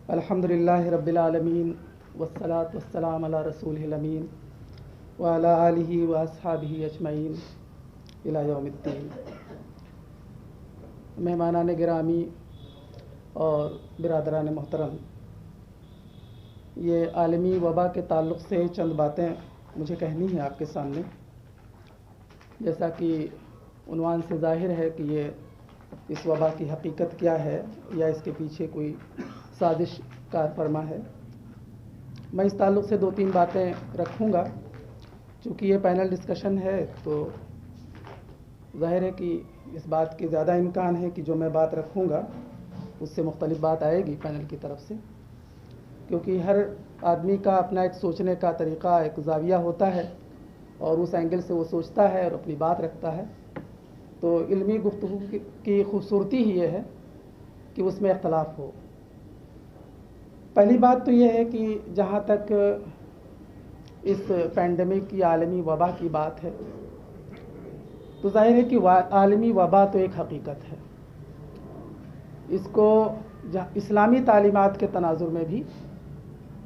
अल्हम्दुलिल्लाहि रब्बिल आलमीन वस्सलातु वस्सलाम अला रसूलिहिल अमीन व अला आलिहि व अस्हाबिहि अजमईन इला यौमिद्दीन। मेहमानान गिरामी और बिरादरान मोहतरम, ये आलमी वबा के ताल्लुक़ से चंद बातें मुझे कहनी है आपके सामने। जैसा कि उन्वान से ज़ाहिर है कि ये इस वबा की हकीकत क्या है या इसके पीछे कोई साजिश कारफरमा है। मैं इस ताल्लुक़ से दो तीन बातें रखूँगा। चूँकि ये पैनल डिस्कशन है तो ज़ाहिर है कि इस बात के ज़्यादा इम्कान है कि जो मैं बात रखूँगा उससे मुख्तलिफ बात आएगी पैनल की तरफ से, क्योंकि हर आदमी का अपना एक सोचने का तरीक़ा, एक ज़ाविया होता है और उस एंगल से वो सोचता है और अपनी बात रखता है। तो इल्मी गुफ्तगू की खूबसूरती ही ये है कि उसमें इख्तलाफ हो। पहली बात तो ये है कि जहाँ तक इस पैंडमिक या आलमी वबा की बात है तो ज़ाहिर है कि आलमी वबा तो एक हकीकत है। इसको इस्लामी तालीमात के तनाजुर में भी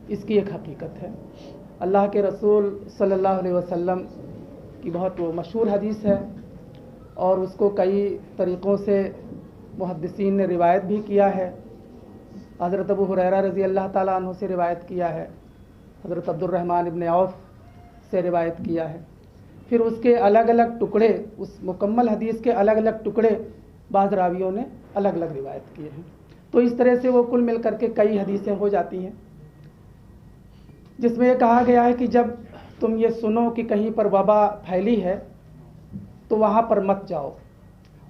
इसकी एक हकीकत है। अल्लाह के रसूल सल्लल्लाहु अलैहि वसल्लम की बहुत वो मशहूर हदीस है और उसको कई तरीक़ों से मुहद्दिसीन ने रिवायत भी किया है। हज़रत अबू हुरैरा रज़ी अल्लाह ताला अन्हु से रिवायत किया है, हज़रत अब्दुर्रहमान इब्न औफ़ से रिवायत किया है। फिर उसके अलग अलग टुकड़े, उस मुकम्मल हदीस के अलग अलग टुकड़े बाज़ रावियों ने अलग अलग रिवायत किए हैं। तो इस तरह से वो कुल मिल करके कई हदीसें हो जाती हैं, जिसमें ये कहा गया है कि जब तुम ये सुनो कि कहीं पर वबा फैली है तो वहाँ पर मत जाओ,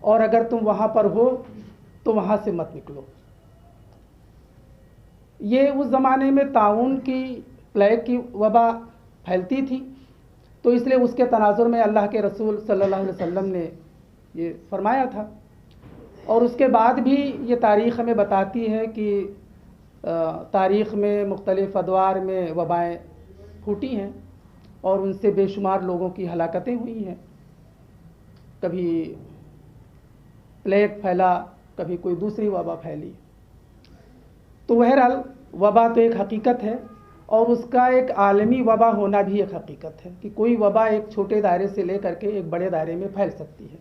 और अगर तुम वहाँ पर हो तो वहाँ से मत निकलो। ये उस ज़माने में ताउन की, प्लेग की वबा फैलती थी, तो इसलिए उसके तनाजुर में अल्लाह के रसूल सल्लल्लाहु अलैहि वसल्लम ने ये फरमाया था। और उसके बाद भी ये तारीख़ हमें बताती है कि तारीख़ में मुख्तलिफ़ अदवार में वबाएँ फूटी हैं और उनसे बेशुमार लोगों की हलाकतें हुई हैं। कभी प्लेग फैला, कभी कोई दूसरी वबा फैली। तो बहरहाल वबा तो एक हकीकत है और उसका एक आलमी वबा होना भी एक हकीकत है कि कोई वबा एक छोटे दायरे से लेकर के एक बड़े दायरे में फैल सकती है।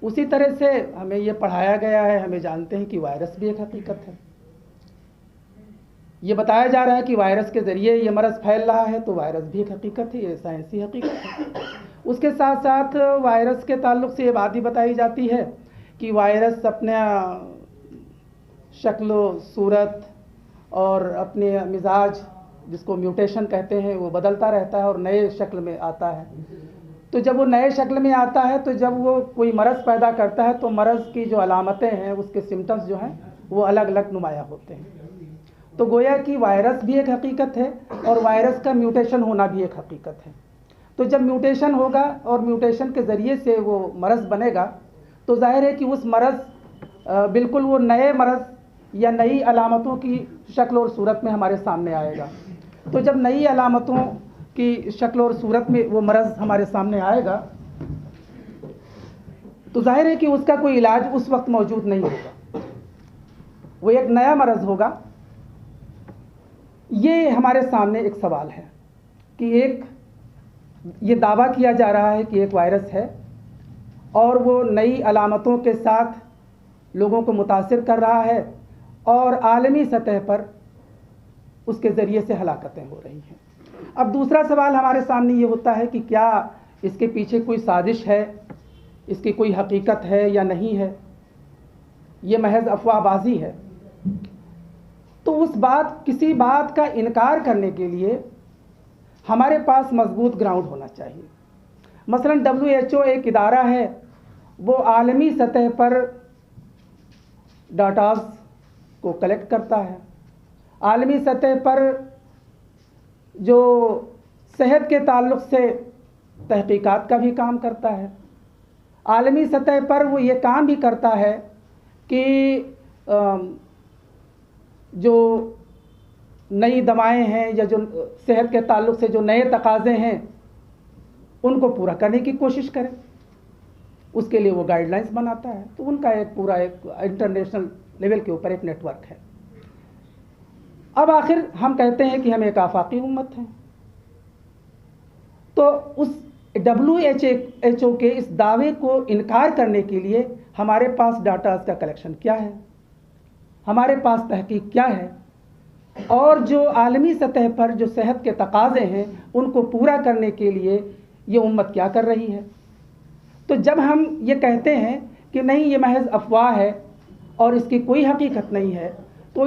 उसी तरह से हमें ये पढ़ाया गया है, हमें जानते हैं कि वायरस भी एक हकीकत है। ये बताया जा रहा है कि वायरस के ज़रिए ये मरज़ फैल रहा है, तो वायरस भी एक हकीकत है, ये साइंसी हकीकत है। उसके साथ साथ वायरस के ताल्लुक़ से ये बात भी बताई जाती है कि वायरस अपने शक्ल सूरत और अपने मिजाज, जिसको म्यूटेशन कहते हैं, वो बदलता रहता है और नए शक्ल में आता है। तो जब वो नए शक्ल में आता है तो जब वो कोई मरज़ पैदा करता है तो मरज़ की जो अलामतें हैं, उसके सिम्टम्स जो हैं वो अलग अलग नुमाया होते हैं। तो गोया कि वायरस भी एक हकीकत है और वायरस का म्यूटेशन होना भी एक हकीकत है। तो जब म्यूटेशन होगा और म्यूटेशन के ज़रिए से वो मरज़ बनेगा तो ज़ाहिर है कि उस मरज़ बिल्कुल वो नए मरज़ या नई अलामतों की शक्ल और सूरत में हमारे सामने आएगा। तो जब नई अलामतों की शक्ल और सूरत में वो मरज़ हमारे सामने आएगा तो ज़ाहिर है कि उसका कोई इलाज उस वक्त मौजूद नहीं होगा, वो एक नया मरज़ होगा। ये हमारे सामने एक सवाल है कि ये दावा किया जा रहा है कि एक वायरस है और वो नई अलामतों के साथ लोगों को मुतासिर कर रहा है और आलमी सतह पर उसके ज़रिए से हलाकतें हो रही हैं। अब दूसरा सवाल हमारे सामने ये होता है कि क्या इसके पीछे कोई साजिश है, इसकी कोई हकीकत है या नहीं है, ये महज अफवाहबाजी है। तो किसी बात का इनकार करने के लिए हमारे पास मजबूत ग्राउंड होना चाहिए। मसलन WHO एक इदारा है, वो आलमी सतह पर डाटाज को कलेक्ट करता है, आलमी सतह पर जो सेहत के ताल्लुक़ से तहकीकात का भी काम करता है, आलमी सतह पर वो ये काम भी करता है कि जो नई दवाएं हैं या जो सेहत के ताल्लुक़ से जो नए तकाज़े हैं उनको पूरा करने की कोशिश करें। उसके लिए वो गाइडलाइंस बनाता है। तो उनका एक पूरा एक इंटरनेशनल लेवल के ऊपर एक नेटवर्क है। अब आखिर हम कहते हैं कि हम एक आफाकी उम्मत हैं, तो उस WHO के इस दावे को इनकार करने के लिए हमारे पास डाटा का कलेक्शन क्या है, हमारे पास तहकीक क्या है, और जो आलमी सतह पर जो सेहत के तकाज़े हैं उनको पूरा करने के लिए ये उम्मत क्या कर रही है। तो जब हम ये कहते हैं कि नहीं ये महज अफवाह है और इसकी कोई हकीकत नहीं है, तो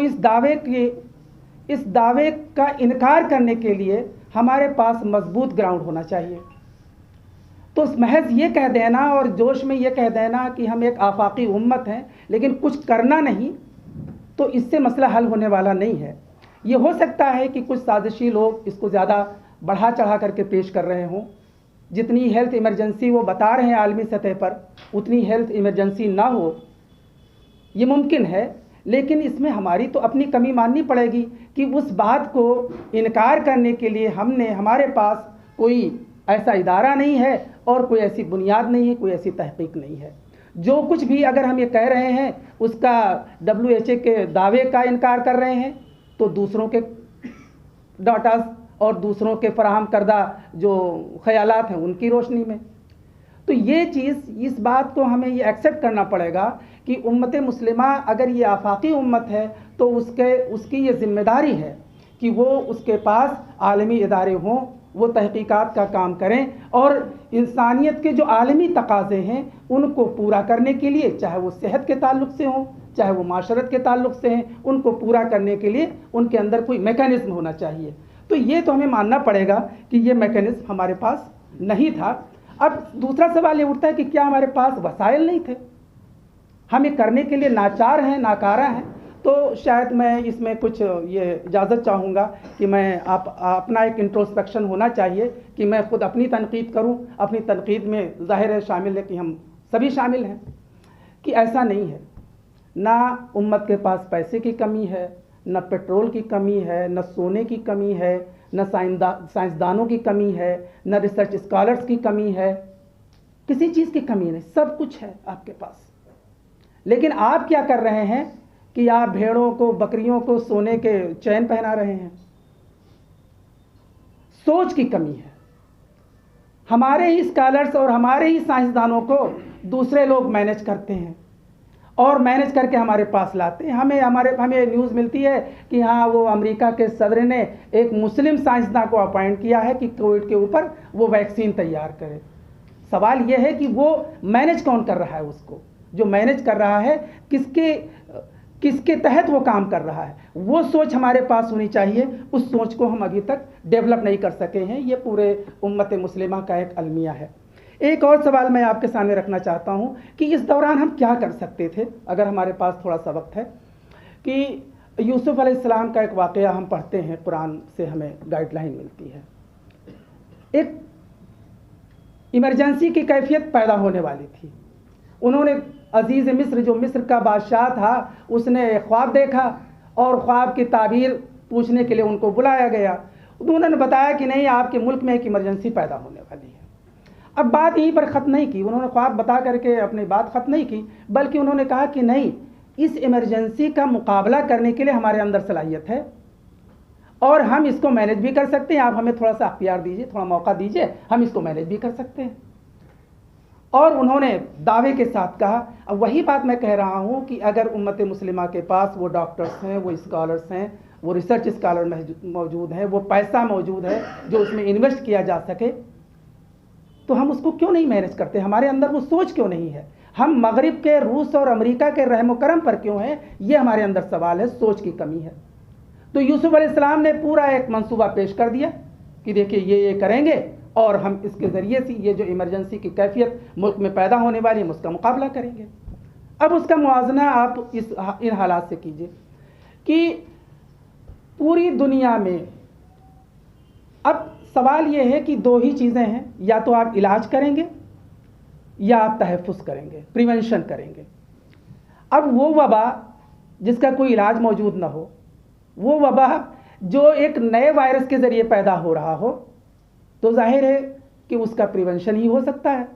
इस दावे का इनकार करने के लिए हमारे पास मजबूत ग्राउंड होना चाहिए। तो महज ये कह देना और जोश में ये कह देना कि हम एक आफाकी उम्मत हैं लेकिन कुछ करना नहीं, तो इससे मसला हल होने वाला नहीं है। ये हो सकता है कि कुछ साजिशी लोग इसको ज़्यादा बढ़ा चढ़ा करके पेश कर रहे हों, जितनी हेल्थ इमरजेंसी वो बता रहे हैं आलमी सतह पर उतनी हेल्थ इमरजेंसी ना हो, ये मुमकिन है। लेकिन इसमें हमारी तो अपनी कमी माननी पड़ेगी कि उस बात को इनकार करने के लिए हमारे पास कोई ऐसा इदारा नहीं है और कोई ऐसी बुनियाद नहीं है, कोई ऐसी तहकीक नहीं है। जो कुछ भी अगर हम ये कह रहे हैं उसका WHO के दावे का इनकार कर रहे हैं, तो दूसरों के डाटास और दूसरों के फराहम करदा जो ख्यालात हैं उनकी रोशनी में। तो ये चीज़, इस बात को हमें ये एक्सेप्ट करना पड़ेगा कि उम्मत मुस्लिमा अगर ये आफाकी उम्मत है तो उसकी ये ज़िम्मेदारी है कि वो उसके पास आलमी इदारे हों, वो तहकीकात का काम करें और इंसानियत के जो आलमी तकाज़े हैं उनको पूरा करने के लिए, चाहे वो सेहत के ताल्लुक़ से हों चाहे वो माशरत के ताल्लुक़ से हैं, उनको पूरा करने के लिए उनके अंदर कोई मैकेनिज़्म होना चाहिए। तो ये तो हमें मानना पड़ेगा कि ये मैकेनिज़्म हमारे पास नहीं था। अब दूसरा सवाल ये उठता है कि क्या हमारे पास वसाइल नहीं थे, हम ये करने के लिए नाचार हैं, नाकारा हैं। तो शायद मैं इसमें कुछ ये इजाज़त चाहूँगा कि मैं अपना एक इंट्रोस्पेक्शन होना चाहिए कि मैं ख़ुद अपनी तनकीद करूँ। अपनी तनकीद में ज़ाहिर है शामिल है कि हम सभी शामिल हैं कि ऐसा नहीं है, ना उम्मत के पास पैसे की कमी है, न पेट्रोल की कमी है, न सोने की कमी है, न साइंसदानों की कमी है, न रिसर्च स्कॉलर्स की कमी है, किसी चीज़ की कमी नहीं, सब कुछ है आपके पास। लेकिन आप क्या कर रहे हैं कि आप भेड़ों को, बकरियों को सोने के चैन पहना रहे हैं। सोच की कमी है। हमारे ही स्कॉलर्स और हमारे ही साइंसदानों को दूसरे लोग मैनेज करते हैं और मैनेज करके हमारे पास लाते हैं। हमें न्यूज़ मिलती है कि हाँ वो अमेरिका के सदर ने एक मुस्लिम साइंसदान को अपॉइंट किया है कि कोविड के ऊपर वो वैक्सीन तैयार करे। सवाल ये है कि वो मैनेज कौन कर रहा है, उसको जो मैनेज कर रहा है किसके तहत वो काम कर रहा है, वो सोच हमारे पास होनी चाहिए। उस सोच को हम अभी तक डेवलप नहीं कर सके हैं। ये पूरे उम्मत मुस्लिमा का एक अलमिया है। एक और सवाल मैं आपके सामने रखना चाहता हूँ कि इस दौरान हम क्या कर सकते थे, अगर हमारे पास थोड़ा सा वक्त है। कि यूसुफ अलैहिस्सलाम का एक वाक़या हम पढ़ते हैं, कुरान से हमें गाइडलाइन मिलती है। एक इमरजेंसी की कैफियत पैदा होने वाली थी। उन्होंने अजीज़ मिस्र, जो मिस्र का बादशाह था, उसने ख्वाब देखा और ख्वाब की ताबीर पूछने के लिए उनको बुलाया गया। उन्होंने बताया कि नहीं, आपके मुल्क में एक इमरजेंसी पैदा होने वाली है। अब बात यहीं पर ख़त्म नहीं की, उन्होंने ख्वाब बता करके अपनी बात ख़त्म नहीं की, बल्कि उन्होंने कहा कि नहीं, इस इमरजेंसी का मुकाबला करने के लिए हमारे अंदर सलाहियत है और हम इसको मैनेज भी कर सकते हैं। आप हमें थोड़ा सा अख्तियार दीजिए, थोड़ा मौका दीजिए, हम इसको मैनेज भी कर सकते हैं। और उन्होंने दावे के साथ कहा। अब वही बात मैं कह रहा हूँ कि अगर उम्मत मुस्लिमा के पास वो डॉक्टर्स हैं, वो स्कॉलर्स हैं, वो रिसर्च स्कॉलर मौजूद हैं, वो पैसा मौजूद है जो उसमें इन्वेस्ट किया जा सके, तो हम उसको क्यों नहीं मैनेज करते? हमारे अंदर वो सोच क्यों नहीं है? हम मगरिब के, रूस और अमेरिका के रहम करम पर क्यों हैं? ये हमारे अंदर सवाल है, सोच की कमी है। तो यूसुफ अलैहिस्सलाम ने पूरा एक मंसूबा पेश कर दिया कि देखिए ये करेंगे और हम इसके ज़रिए से ये जो इमरजेंसी की कैफियत मुल्क में पैदा होने वाली है उसका मुकाबला करेंगे। अब उसका मुआवजना आप इन हालात से कीजिए कि पूरी दुनिया में अब सवाल ये है कि दो ही चीज़ें हैं, या तो आप इलाज करेंगे या आप तहफ़्फ़ुज़ करेंगे, प्रिवेंशन करेंगे। अब वो वबा जिसका कोई इलाज मौजूद ना हो, वो वबा जो एक नए वायरस के ज़रिए पैदा हो रहा हो, तो जाहिर है कि उसका प्रिवेंशन ही हो सकता है।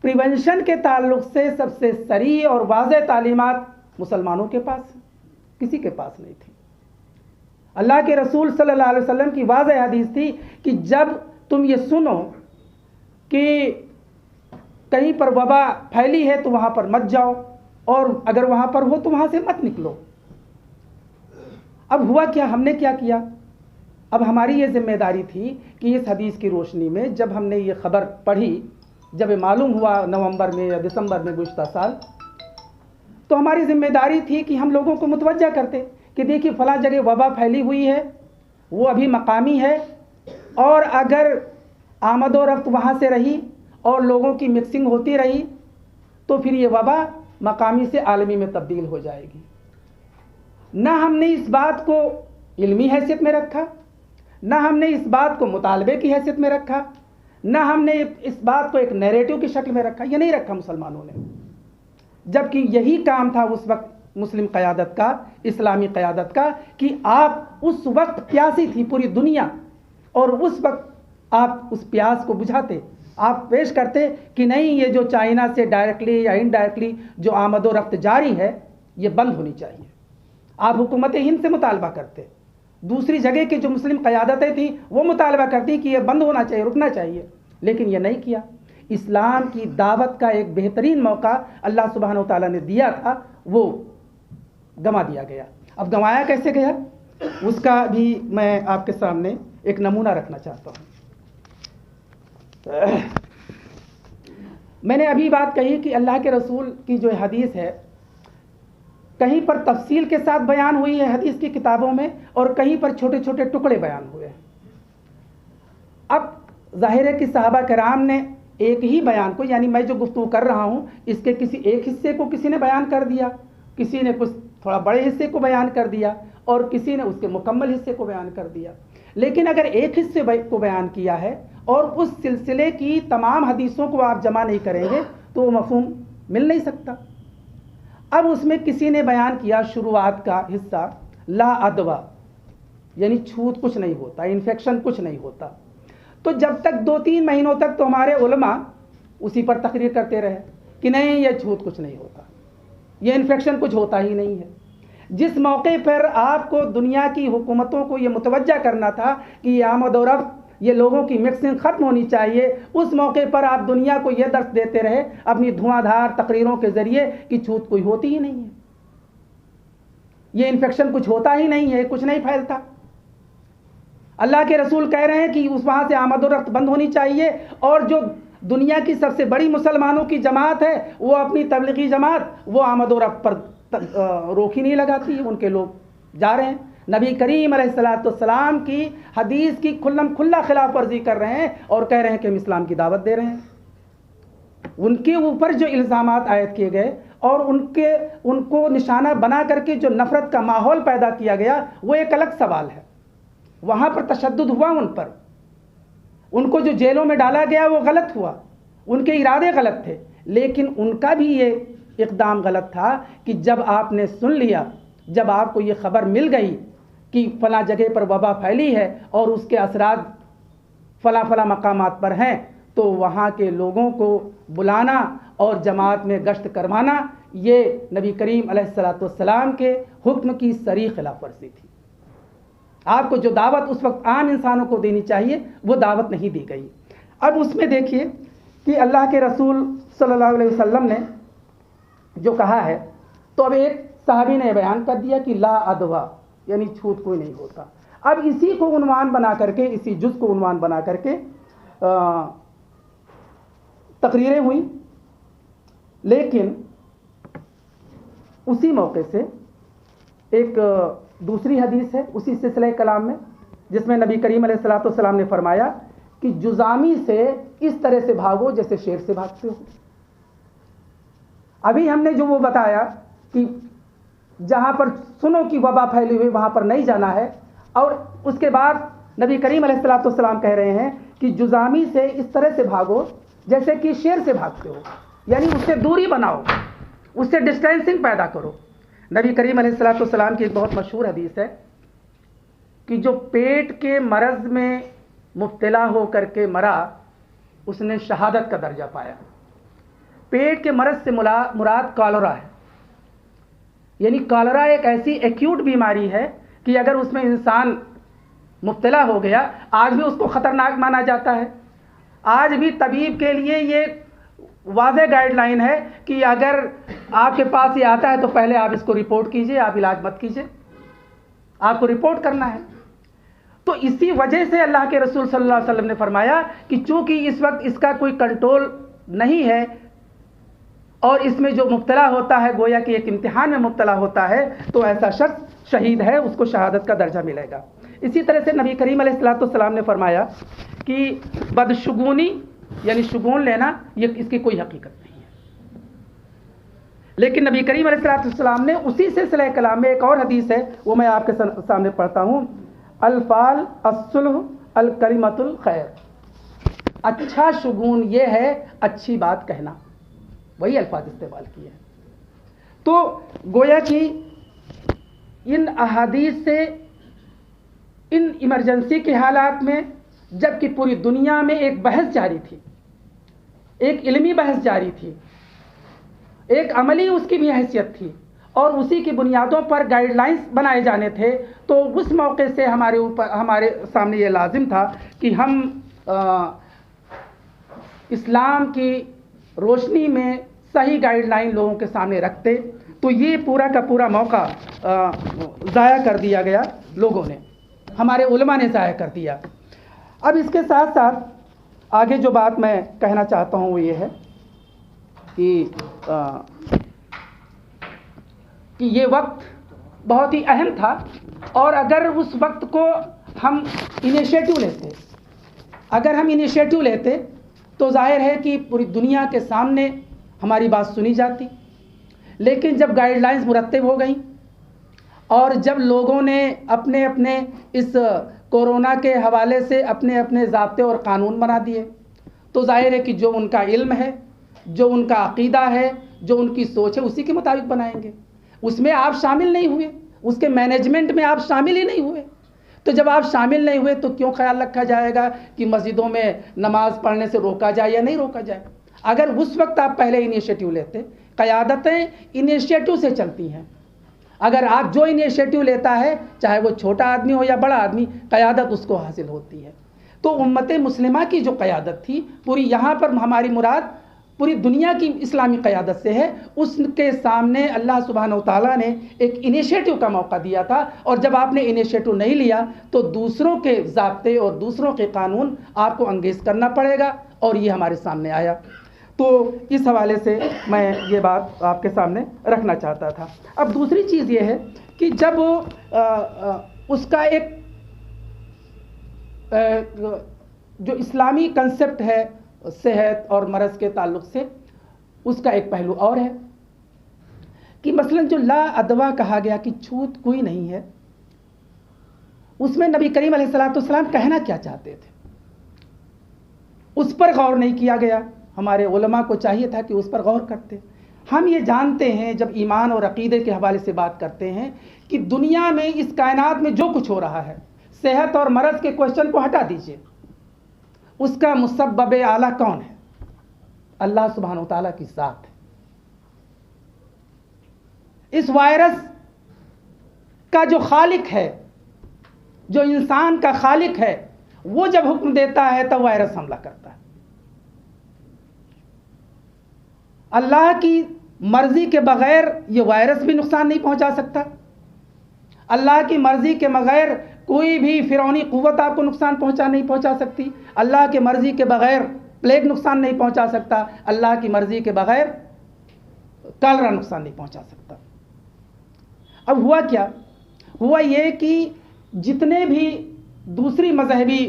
प्रिवेंशन के ताल्लुक़ से सबसे सरीह और वाज़ेह तालीमात मुसलमानों के पास, किसी के पास नहीं थी। अल्लाह के रसूल सल्लल्लाहु अलैहि वसल्लम की वाज़ेह हदीस थी कि जब तुम ये सुनो कि कहीं पर वबा फैली है तो वहाँ पर मत जाओ, और अगर वहाँ पर हो तो वहाँ से मत निकलो। अब हुआ क्या, हमने क्या किया? अब हमारी ये जिम्मेदारी थी कि इस हदीस की रोशनी में जब हमने ये ख़बर पढ़ी, जब ये मालूम हुआ नवंबर में या दिसंबर में गुज़श्ता साल, तो हमारी जिम्मेदारी थी कि हम लोगों को मुतवज्जा करते कि देखिए फ़लाँ जगह वबा फैली हुई है, वो अभी मकामी है, और अगर आमद व रफ्त वहाँ से रही और लोगों की मिक्सिंग होती रही तो फिर ये वबा मकामी से आलमी में तब्दील हो जाएगी। ना हमने इस बात को इल्मी हैसियत में रखा, ना हमने इस बात को मुतालबे की हैसियत में रखा, ना हमने इस बात को एक नैरेटिव की शक्ल में रखा। ये नहीं रखा मुसलमानों ने, जबकि यही काम था उस वक्त मुस्लिम क़यादत का, इस्लामी क़यादत का, कि आप उस वक्त प्यासी थी पूरी दुनिया, और उस वक्त आप उस प्यास को बुझाते, आप पेश करते कि नहीं, ये जो चाइना से डायरेक्टली या इनडायरेक्टली जो आमद व रफ्त जारी है ये बंद होनी चाहिए। आप हुकूमत हिंद से मुतालबा करते, दूसरी जगह की जो मुस्लिम क़यादतें थी वो मुतालबा करती कि ये बंद होना चाहिए, रुकना चाहिए, लेकिन ये नहीं किया। इस्लाम की दावत का एक बेहतरीन मौका अल्लाह सुब्हानहू व तआला ने दिया था, वो गंवा दिया गया। अब गंवाया कैसे गया उसका भी मैं आपके सामने एक नमूना रखना चाहता हूँ। मैंने अभी बात कही कि अल्लाह के रसूल की जो हदीस है कहीं पर तफसील के साथ बयान हुई है हदीस की किताबों में, और कहीं पर छोटे छोटे टुकड़े बयान हुए हैं। अब ज़ाहिर है कि सहाबा कराम ने एक ही बयान को, यानी मैं जो गुफ्तगू कर रहा हूँ इसके किसी एक हिस्से को किसी ने बयान कर दिया, किसी ने कुछ थोड़ा बड़े हिस्से को बयान कर दिया, और किसी ने उसके मुकम्मल हिस्से को बयान कर दिया। लेकिन अगर एक हिस्से को बयान किया है और उस सिलसिले की तमाम हदीसों को आप जमा नहीं करेंगे तो वो मफ़हूम मिल नहीं सकता। अब उसमें किसी ने बयान किया शुरुआत का हिस्सा, ला अदवा, यानी छूत कुछ नहीं होता, इन्फेक्शन कुछ नहीं होता। तो जब तक 2-3 महीनों तक तो हमारे उलमा उसी पर तकरीर करते रहे कि नहीं, ये छूत कुछ नहीं होता, ये इन्फेक्शन कुछ होता ही नहीं है। जिस मौके पर आपको दुनिया की हुकूमतों को ये मुतवज्जा करना था कि ये आमद व रफ्त, ये लोगों की मिक्सिंग ख़त्म होनी चाहिए, उस मौके पर आप दुनिया को ये दर्स देते रहे अपनी धुआंधार तकरीरों के ज़रिए कि छूत कोई होती ही नहीं है, ये इन्फेक्शन कुछ होता ही नहीं है, कुछ नहीं फैलता। अल्लाह के रसूल कह रहे हैं कि उस वहाँ से आमद व रफ्त बंद होनी चाहिए, और जो दुनिया की सबसे बड़ी मुसलमानों की जमात है वो अपनी तबलीगी जमात, वो आमद व रफ्त पर रोक ही नहीं लगाती है, उनके लोग जा रहे हैं। नबी करीम अलैहिस्सलाम की हदीस की खुल्ला खिलाफ वर्जी कर रहे हैं और कह रहे हैं कि हम इस्लाम की दावत दे रहे हैं। उनके ऊपर जो इल्ज़ामात आयद किए गए और उनको निशाना बना करके जो नफ़रत का माहौल पैदा किया गया वो एक अलग सवाल है। वहाँ पर तशद्दुद हुआ उन पर, उनको जो जेलों में डाला गया वो गलत हुआ, उनके इरादे गलत थे, लेकिन उनका भी ये इक़दाम गलत था कि जब आपने सुन लिया, जब आपको ये ख़बर मिल गई कि फ़लाँ जगह पर वबा फैली है और उसके असरात फ़लाँ मकामात पर हैं, तो वहाँ के लोगों को बुलाना और जमात में गश्त करवाना ये नबी करीम अलैहिस्सलाम के हुक्म की सरी खिलाफ वर्जी थी। आपको जो दावत उस वक्त आम इंसानों को देनी चाहिए वो दावत नहीं दी गई। अब उसमें देखिए कि अल्लाह के रसूल सल्लल्लाहु अलैहि वसल्लम ने जो कहा है, तो अब एक साहबी ने बयान कर दिया कि ला अदवा, यानी छूत कोई नहीं होता। अब इसी को उन्वान बना करके, इसी जुज़ को उन्वान बना करके तकरीरें हुई, लेकिन उसी मौके से एक दूसरी हदीस है उसी सिलसिले कलाम में, जिसमें नबी करीम अलैहिस्सलाम ने फरमाया कि जुज़ामी से इस तरह से भागो जैसे शेर से भागते हो। अभी हमने जो वो बताया कि जहाँ पर सुनो कि वबा फैली हुई वहाँ पर नहीं जाना है, और उसके बाद नबी करीम अलैहिस्सलाम कह रहे हैं कि जुज़ामी से इस तरह से भागो जैसे कि शेर से भागते हो, यानी उससे दूरी बनाओ, उससे डिस्टेंसिंग पैदा करो। नबी करीम अलैहिस्सलाम की एक बहुत मशहूर हदीस है कि जो पेट के मरज़ में मुब्तला हो करके मरा उसने शहादत का दर्जा पाया। पेट के मरज़ से मुराद कॉलरा है, यानी कॉलरा एक ऐसी एक्यूट बीमारी है कि अगर उसमें इंसान मुब्तला हो गया, आज भी उसको ख़तरनाक माना जाता है। आज भी तबीब के लिए ये वाज़ेह गाइडलाइन है कि अगर आपके पास ये आता है तो पहले आप इसको रिपोर्ट कीजिए, आप इलाज मत कीजिए, आपको रिपोर्ट करना है। तो इसी वजह से अल्लाह के रसूल सल्लल्लाहु अलैहि वसल्लम ने फरमाया कि चूंकि इस वक्त इसका कोई कंट्रोल नहीं है और इसमें जो मुब्तला होता है गोया कि एक इम्तिहान में मुब्तला होता है, तो ऐसा शख्स शहीद है, उसको शहादत का दर्जा मिलेगा। इसी तरह से नबी करीम अलैहिस्सलाम ने फरमाया कि बदशुगूनी यानी शुगून लेना ये इसकी कोई हकीकत नहीं है। लेकिन नबी करीम अलैहिस्सलाम ने उसी सिलसिले कलाम में एक और हदीस है, वो मैं आपके सामने पढ़ता हूँ। अल्फाल अस्सुल्ह अल कलिमतुल खैर, अच्छा शुगून ये है अच्छी बात कहना, वही अल्फाज इस्तेमाल किए हैं। तो गोया कि इन अहादीस से इन इमरजेंसी के हालात में, जबकि पूरी दुनिया में एक बहस जारी थी, एक इल्मी बहस जारी थी, एक अमली उसकी भी हैसियत थी और उसी की बुनियादों पर गाइडलाइंस बनाए जाने थे, तो उस मौके से हमारे सामने ये लाजिम था कि हम इस्लाम की रोशनी में सही गाइडलाइन लोगों के सामने रखते। तो ये पूरा का पूरा मौका ज़ाया कर दिया गया लोगों ने, हमारे उलमा ने ज़ाया कर दिया। अब इसके साथ साथ आगे जो बात मैं कहना चाहता हूँ वो ये है कि ये वक्त बहुत ही अहम था और अगर उस वक्त को हम इनिशिएटिव लेते तो जाहिर है कि पूरी दुनिया के सामने हमारी बात सुनी जाती। लेकिन जब गाइडलाइंस मुरत्तब हो गई और जब लोगों ने अपने अपने इस कोरोना के हवाले से अपने अपने ज़ाब्ते और कानून बना दिए, तो जाहिर है कि जो उनका इल्म है, जो उनका अक़ीदा है, जो उनकी सोच है, उसी के मुताबिक बनाएंगे। उसमें आप शामिल नहीं हुए, उसके मैनेजमेंट में आप शामिल ही नहीं हुए। तो जब आप शामिल नहीं हुए तो क्यों ख्याल रखा जाएगा कि मस्जिदों में नमाज पढ़ने से रोका जाए या नहीं रोका जाए। अगर उस वक्त आप पहले इनिशिएटिव लेते, क़यादतें इनिशिएटिव से चलती हैं। अगर आप जो इनिशिएटिव लेता है, चाहे वो छोटा आदमी हो या बड़ा आदमी, क़यादत उसको हासिल होती है। तो उम्मत मुस्लिमा की जो क़यादत थी पूरी, यहाँ पर हमारी मुराद पूरी दुनिया की इस्लामी क़यादत से है, उसके सामने अल्लाह सुब्हानहू तआला ने एक इनिशिएटिव का मौका दिया था। और जब आपने इनिशिएटिव नहीं लिया तो दूसरों के ज़ाब्ते और दूसरों के कानून आपको अंगेज़ करना पड़ेगा, और ये हमारे सामने आया। तो इस हवाले से मैं ये बात आपके सामने रखना चाहता था। अब दूसरी चीज़ ये है कि जब उसका एक जो इस्लामी कंसेप्ट है सेहत और मरज़ के ताल्लुक़ से, उसका एक पहलू और है कि मसलन जो ला अदवा कहा गया कि छूत कोई नहीं है, उसमें नबी करीम अलैहिस्सलाम कहना क्या चाहते थे, उस पर गौर नहीं किया गया। हमारे उलमा को चाहिए था कि उस पर गौर करते। हम ये जानते हैं जब ईमान और अक़ीदे के हवाले से बात करते हैं कि दुनिया में, इस कायनात में जो कुछ हो रहा है, सेहत और मरज़ के क्वेश्चन को हटा दीजिए, उसका मुसब्बब आला कौन है? अल्लाह सुब्हानहू तआला की ज़ात है। इस वायरस का जो खालिक है, जो इंसान का खालिक है, वो जब हुक्म देता है तब वायरस हमला करता है। अल्लाह की मर्जी के बगैर ये वायरस भी नुकसान नहीं पहुंचा सकता। अल्लाह की मर्जी के बगैर कोई भी फिरौनी कुव्वत आपको नुकसान नहीं पहुंचा सकती। अल्लाह के मर्जी के बगैर प्लेग नुकसान नहीं पहुंचा सकता। अल्लाह की मर्जी के बगैर कलरा नुकसान नहीं पहुंचा सकता। अब हुआ क्या? हुआ ये कि जितने भी दूसरी मजहबी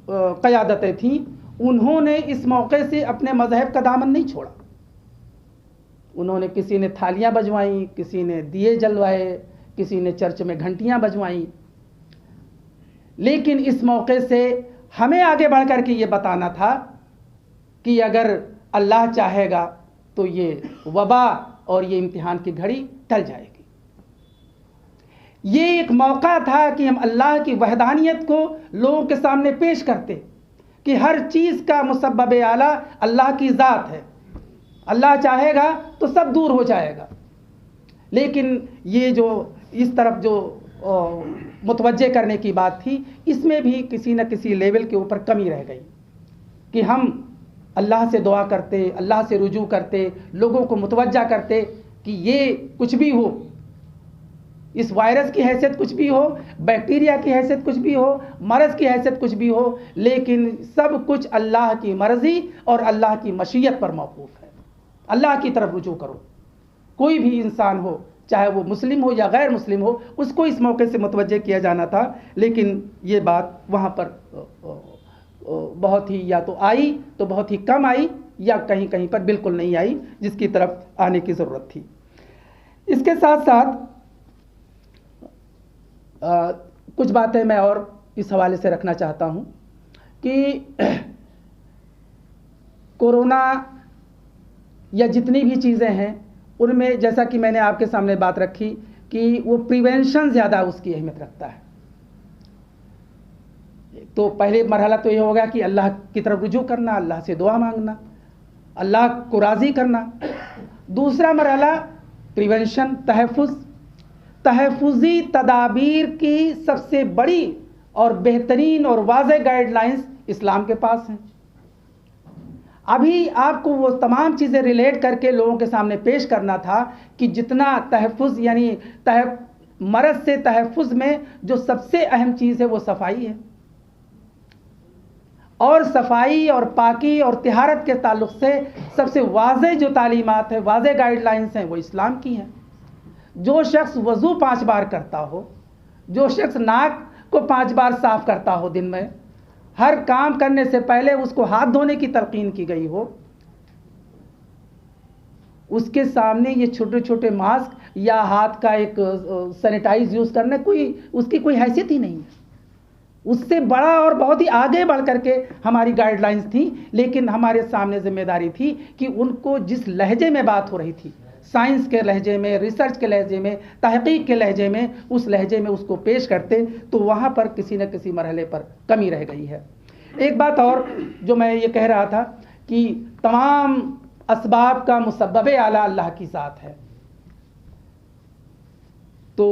क़यादतें थीं, उन्होंने इस मौके से अपने मजहब का दामन नहीं छोड़ा। उन्होंने, किसी ने थालियां बजवाईं, किसी ने दिए जलवाए, किसी ने चर्च में घंटियां बजवाईं। लेकिन इस मौके से हमें आगे बढ़ कर के ये बताना था कि अगर अल्लाह चाहेगा तो ये वबा और ये इम्तिहान की घड़ी टल जाएगी। ये एक मौका था कि हम अल्लाह की वहदानियत को लोगों के सामने पेश करते कि हर चीज़ का मुसब्बब आला अल्लाह की ज़ात है। अल्लाह चाहेगा तो सब दूर हो जाएगा। लेकिन ये जो इस तरफ जो मुतवज्जे करने की बात थी, इसमें भी किसी न किसी लेवल के ऊपर कमी रह गई कि हम अल्लाह से दुआ करते, अल्लाह से रुजू करते, लोगों को मुतवज्जा करते कि ये कुछ भी हो, इस वायरस की हैसियत कुछ भी हो, बैक्टीरिया की हैसियत कुछ भी हो, मरज़ की हैसियत कुछ भी हो, लेकिन सब कुछ अल्लाह की मर्ज़ी और अल्लाह की मशीयत पर मौकूफ़ है। अल्लाह की तरफ रुजू करो। कोई भी इंसान हो, चाहे वो मुस्लिम हो या गैर मुस्लिम हो, उसको इस मौके से मुतवज्जे किया जाना था, लेकिन ये बात वहाँ पर बहुत ही या तो आई तो बहुत ही कम आई या कहीं कहीं पर बिल्कुल नहीं आई, जिसकी तरफ आने की ज़रूरत थी। इसके साथ साथ कुछ बातें मैं और इस हवाले से रखना चाहता हूँ कि कोरोना या जितनी भी चीज़ें हैं उनमें, जैसा कि मैंने आपके सामने बात रखी कि वो प्रिवेंशन ज़्यादा उसकी अहमियत रखता है। तो पहले मरहला तो ये होगा कि अल्लाह की तरफ रुजू करना, अल्लाह से दुआ मांगना, अल्लाह को राज़ी करना। दूसरा मरहला प्रिवेंशन, तहफ़्फ़ुज़ी तदाबीर की सबसे बड़ी और बेहतरीन और वाज़ेह गाइडलाइंस इस्लाम के पास हैं। अभी आपको वो तमाम चीज़ें रिलेट करके लोगों के सामने पेश करना था कि जितना तहफ़्फ़ुज़ यानी मरज़ से तहफ़्फ़ुज़ में जो सबसे अहम चीज़ है वो सफाई है, और सफाई और पाकी और तिहारत के ताल्लुक़ से सबसे वाज़ेह जो तालीमात है, वाज़ेह गाइडलाइंस हैं, वो इस्लाम की हैं। जो शख्स वज़ू 5 बार करता हो, जो शख्स नाक को 5 बार साफ़ करता हो दिन में, हर काम करने से पहले उसको हाथ धोने की तलकीन की गई हो, उसके सामने ये छोटे छोटे मास्क या हाथ का एक सैनिटाइज यूज़ करने उसकी कोई हैसियत ही नहीं है। उससे बड़ा और बहुत ही आगे बढ़ करके हमारी गाइडलाइंस थी, लेकिन हमारे सामने जिम्मेदारी थी कि उनको जिस लहजे में बात हो रही थी, साइंस के लहजे में, रिसर्च के लहजे में, तहक़ीक़ के लहजे में, उस लहजे में उसको पेश करते, तो वहाँ पर किसी न किसी मरहले पर कमी रह गई है। एक बात और जो मैं ये कह रहा था कि तमाम असबाब का मुसब्बब आला अल्लाह की ज़ात है। तो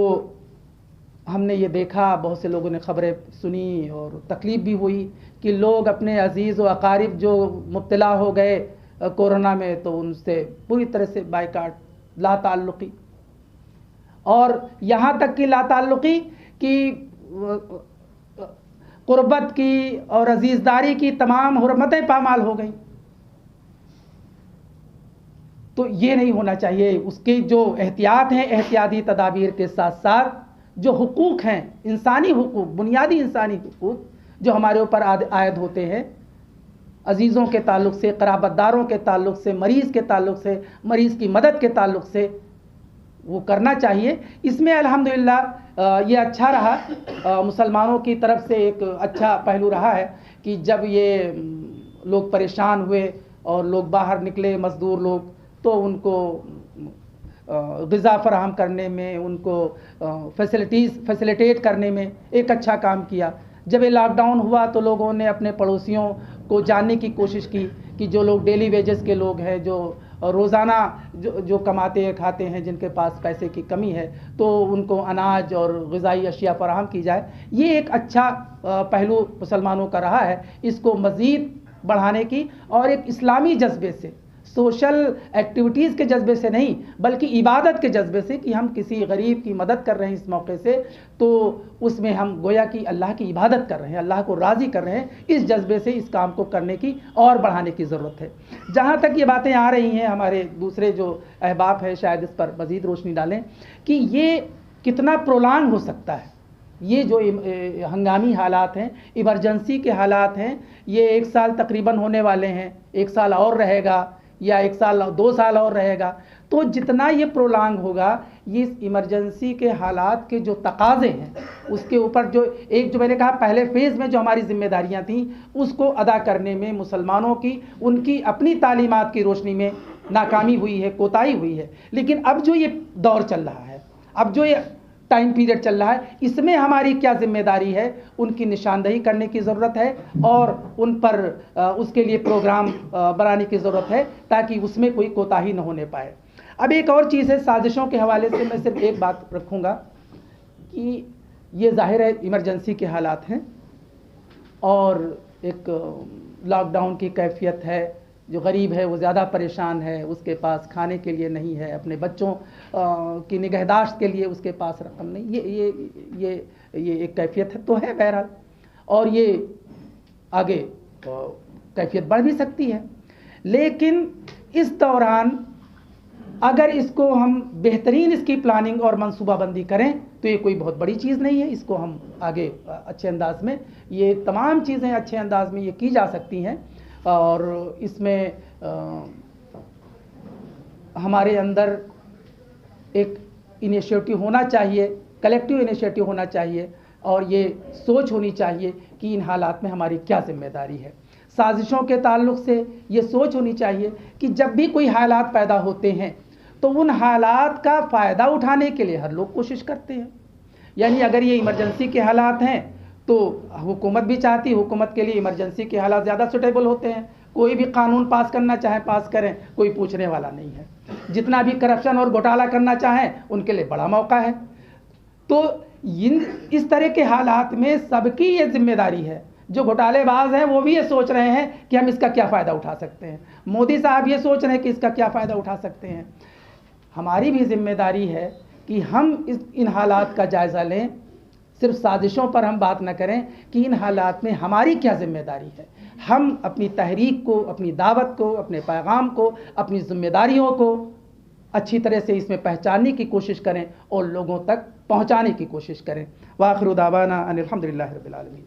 हमने ये देखा, बहुत से लोगों ने ख़बरें सुनी और तकलीफ़ भी हुई कि लोग अपने अजीज़ व अकारिब जो मुब्तला हो गए कोरोना में, तो उनसे पूरी तरह से बायकाट, ला ताल्लुक़ी, और यहाँ तक कि ला ताल्लुक़ी कि क़ुर्बत की और अजीज़दारी की तमाम हुर्मतें पामाल हो गई। तो ये नहीं होना चाहिए। उसकी जो एहतियात हैं, एहतियाती तदाबीर के साथ साथ जो हुकूक हैं, इंसानी हुकूक, बुनियादी इंसानी हुकूक जो हमारे ऊपर आयद होते हैं, अजीज़ों के ताल्लुक़ से, क़राबतदारों के ताल्लुक़ से, मरीज़ के ताल्लुक़ से, मरीज़ की मदद के ताल्लुक़ से, वो करना चाहिए। इसमें अल्हम्दुलिल्लाह ये अच्छा रहा, मुसलमानों की तरफ से एक अच्छा पहलू रहा है कि जब ये लोग परेशान हुए और लोग बाहर निकले, मज़दूर लोग, तो उनको ग़िज़ा फ़राहम करने में, उनको फैसिलिटेट करने में एक अच्छा काम किया। जब ये लॉकडाउन हुआ तो लोगों ने अपने पड़ोसियों को जानने की कोशिश की कि जो लोग डेली वेजेस के लोग हैं, जो रोज़ाना जो कमाते खाते हैं, जिनके पास पैसे की कमी है, तो उनको अनाज और ग़िज़ाई अशिया फ़राहम की जाए। ये एक अच्छा पहलू मुसलमानों का रहा है। इसको मज़ीद बढ़ाने की और एक इस्लामी जज्बे से, सोशल एक्टिविटीज़ के जज्बे से नहीं, बल्कि इबादत के जज्बे से कि हम किसी गरीब की मदद कर रहे हैं इस मौके से, तो उसमें हम गोया कि अल्लाह की इबादत कर रहे हैं, अल्लाह को राज़ी कर रहे हैं। इस जज्बे से इस काम को करने की और बढ़ाने की ज़रूरत है। जहाँ तक ये बातें आ रही हैं, हमारे दूसरे जो अहबाब हैं शायद इस पर मज़ीद रोशनी डालें कि ये कितना प्रोलॉन्ग हो सकता है। ये जो हंगामी हालात हैं, इमरजेंसी के हालात हैं, ये 1 साल तकरीबन होने वाले हैं, 1 साल और रहेगा या 1 साल 2 साल और रहेगा। तो जितना ये प्रोलॉन्ग होगा, ये इस इमरजेंसी के हालात के जो तकाज़े हैं, उसके ऊपर जो मैंने कहा पहले फ़ेज़ में जो हमारी ज़िम्मेदारियाँ थीं, उसको अदा करने में मुसलमानों की उनकी अपनी तालीमात की रोशनी में नाकामी हुई है, कोताही हुई है। लेकिन अब जो ये दौर चल रहा है, अब जो ये टाइम पीरियड चल रहा है, इसमें हमारी क्या ज़िम्मेदारी है, उनकी निशानदही करने की ज़रूरत है और उन पर उसके लिए प्रोग्राम बनाने की ज़रूरत है ताकि उसमें कोई कोताही न होने पाए। अब एक और चीज़ है, साजिशों के हवाले से मैं सिर्फ एक बात रखूँगा कि ये ज़ाहिर है इमरजेंसी के हालात हैं और एक लॉकडाउन की कैफियत है। जो गरीब है वो ज़्यादा परेशान है, उसके पास खाने के लिए नहीं है, अपने बच्चों की निगहदाश्त के लिए उसके पास रकम नहीं। ये एक कैफियत है तो है बहरहाल, और ये आगे कैफियत बढ़ भी सकती है। लेकिन इस दौरान अगर इसको हम बेहतरीन इसकी प्लानिंग और मंसूबाबंदी करें तो ये कोई बहुत बड़ी चीज़ नहीं है। इसको हम आगे अच्छे अंदाज में, ये तमाम चीज़ें अच्छे अंदाज में ये की जा सकती हैं और इसमें हमारे अंदर एक इनिशिएटिव होना चाहिए, कलेक्टिव इनिशिएटिव होना चाहिए और ये सोच होनी चाहिए कि इन हालात में हमारी क्या जिम्मेदारी है। साजिशों के ताल्लुक़ से ये सोच होनी चाहिए कि जब भी कोई हालात पैदा होते हैं तो उन हालात का फ़ायदा उठाने के लिए हर लोग कोशिश करते हैं। यानी अगर ये इमरजेंसी के हालात हैं तो हुकूमत भी चाहती, हुकूमत के लिए इमरजेंसी के हालात ज़्यादा सूटेबल होते हैं। कोई भी कानून पास करना चाहे पास करें, कोई पूछने वाला नहीं है। जितना भी करप्शन और घोटाला करना चाहें उनके लिए बड़ा मौका है। तो इस तरह के हालात में सबकी ये जिम्मेदारी है। जो घोटालेबाज हैं वो भी ये सोच रहे हैं कि हम इसका क्या फ़ायदा उठा सकते हैं। मोदी साहब ये सोच रहे हैं कि इसका क्या फ़ायदा उठा सकते हैं। हमारी भी जिम्मेदारी है कि हम इन हालात का जायज़ा लें। सिर्फ साजिशों पर हम बात न करें कि इन हालात में हमारी क्या जिम्मेदारी है। हम अपनी तहरीक को, अपनी दावत को, अपने पैगाम को, अपनी जिम्मेदारियों को अच्छी तरह से इसमें पहचानने की कोशिश करें और लोगों तक पहुँचाने की कोशिश करें। व आखिर दावाना अनिल हम्दुलिल्लाहि रब्बिल आलमीन।